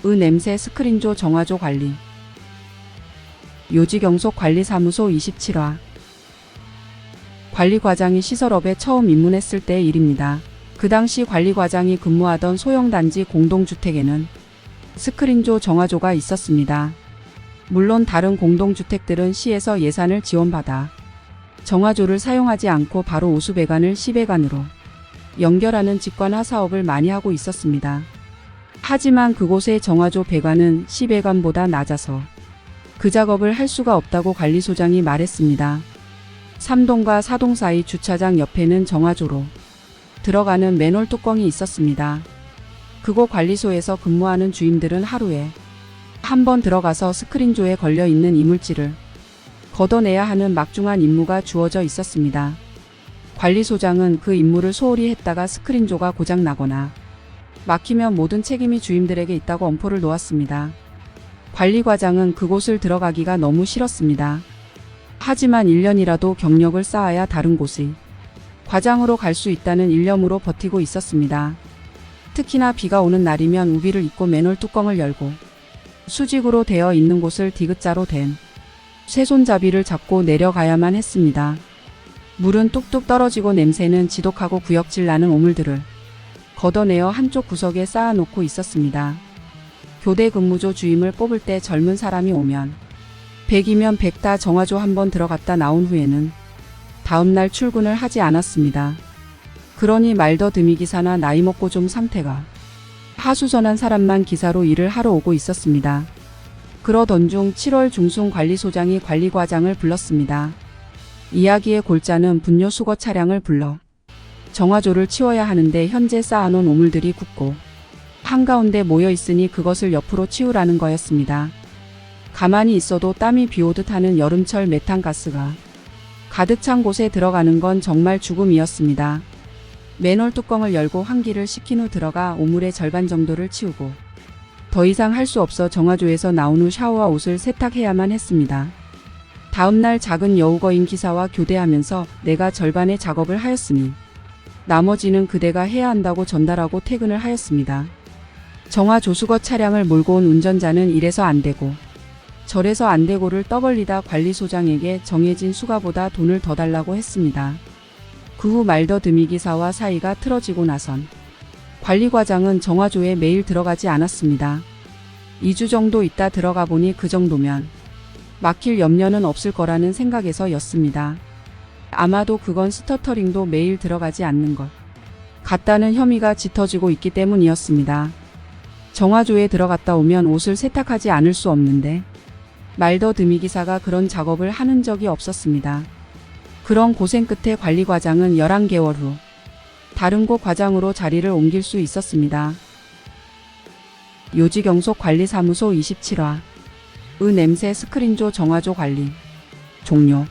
냄새 스크린조 정화조 관리. 요지경속관리사무소 27화. 관리과장이 시설업에 처음 입문했을 때의 일입니다. 그 당시 관리과장이 근무하던 소형단지 공동주택에는 스크린조 정화조가 있었습니다. 물론 다른 공동주택들은 시에서 예산을 지원받아 정화조를 사용하지 않고 바로 오수배관을 시배관으로 연결하는 직관화 사업을 많이 하고 있었습니다. 하지만 그곳의 정화조 배관은 시배관보다 낮아서 그 작업을 할 수가 없다고 관리소장이 말했습니다. 3동과 4동 사이 주차장 옆에는 정화조로 들어가는 맨홀 뚜껑이 있었습니다. 그곳 관리소에서 근무하는 주임들은 하루에 한 번 들어가서 스크린조에 걸려있는 이물질을 걷어내야 하는 막중한 임무가 주어져 있었습니다. 관리소장은 그 임무를 소홀히 했다가 스크린조가 고장나거나 막히면 모든 책임이 주임들에게 있다고 엄포를 놓았습니다. 관리과장은 그곳을 들어가기가 너무 싫었습니다. 하지만 1년이라도 경력을 쌓아야 다른 곳이 과장으로 갈 수 있다는 일념으로 버티고 있었습니다. 특히나 비가 오는 날이면 우비를 입고 맨홀 뚜껑을 열고 수직으로 되어 있는 곳을 디귿자로 된 쇠손잡이를 잡고 내려가야만 했습니다. 물은 뚝뚝 떨어지고 냄새는 지독하고 구역질 나는 오물들을 걷어내어 한쪽 구석에 쌓아놓고 있었습니다. 교대 근무조 주임을 뽑을 때 젊은 사람이 오면 100이면 100 다 정화조 한번 들어갔다 나온 후에는 다음날 출근을 하지 않았습니다. 그러니 말더듬이 기사나 나이 먹고 좀 상태가 하수선한 사람만 기사로 일을 하러 오고 있었습니다. 그러던 중 7월 중순 관리소장이 관리과장을 불렀습니다. 이야기의 골자는 분뇨 수거 차량을 불러 정화조를 치워야 하는데 현재 쌓아놓은 오물들이 굳고 한가운데 모여 있으니 그것을 옆으로 치우라는 거였습니다. 가만히 있어도 땀이 비오듯 하는 여름철 메탄가스가 가득 찬 곳에 들어가는 건 정말 죽음이었습니다. 맨홀 뚜껑을 열고 환기를 시킨 후 들어가 오물의 절반 정도를 치우고 더 이상 할 수 없어 정화조에서 나온 후 샤워와 옷을 세탁해야만 했습니다. 다음날 작은 여우거인 기사와 교대하면서 내가 절반의 작업을 하였으니 나머지는 그대가 해야 한다고 전달하고 퇴근을 하였습니다. 정화조 수거 차량을 몰고 온 운전자는 이래서 안되고 저래서 안되고를 떠벌리다 관리소장에게 정해진 수가보다 돈을 더 달라고 했습니다. 그 후 말더듬이 기사와 사이가 틀어지고 나선 관리과장은 정화조에 매일 들어가지 않았습니다. 2주 정도 있다 들어가 보니 그 정도면 막힐 염려는 없을 거라는 생각에서였습니다. 아마도 그건 스터터링도 매일 들어가지 않는 것 같다는 혐의가 짙어지고 있기 때문이었습니다. 정화조에 들어갔다 오면 옷을 세탁하지 않을 수 없는데 말더듬이 기사가 그런 작업을 하는 적이 없었습니다. 그런 고생 끝에 관리과장은 11개월 후 다른 곳 과장으로 자리를 옮길 수 있었습니다. 요지경속관리사무소 27화. 냄새 스크린조 정화조 관리. 종료.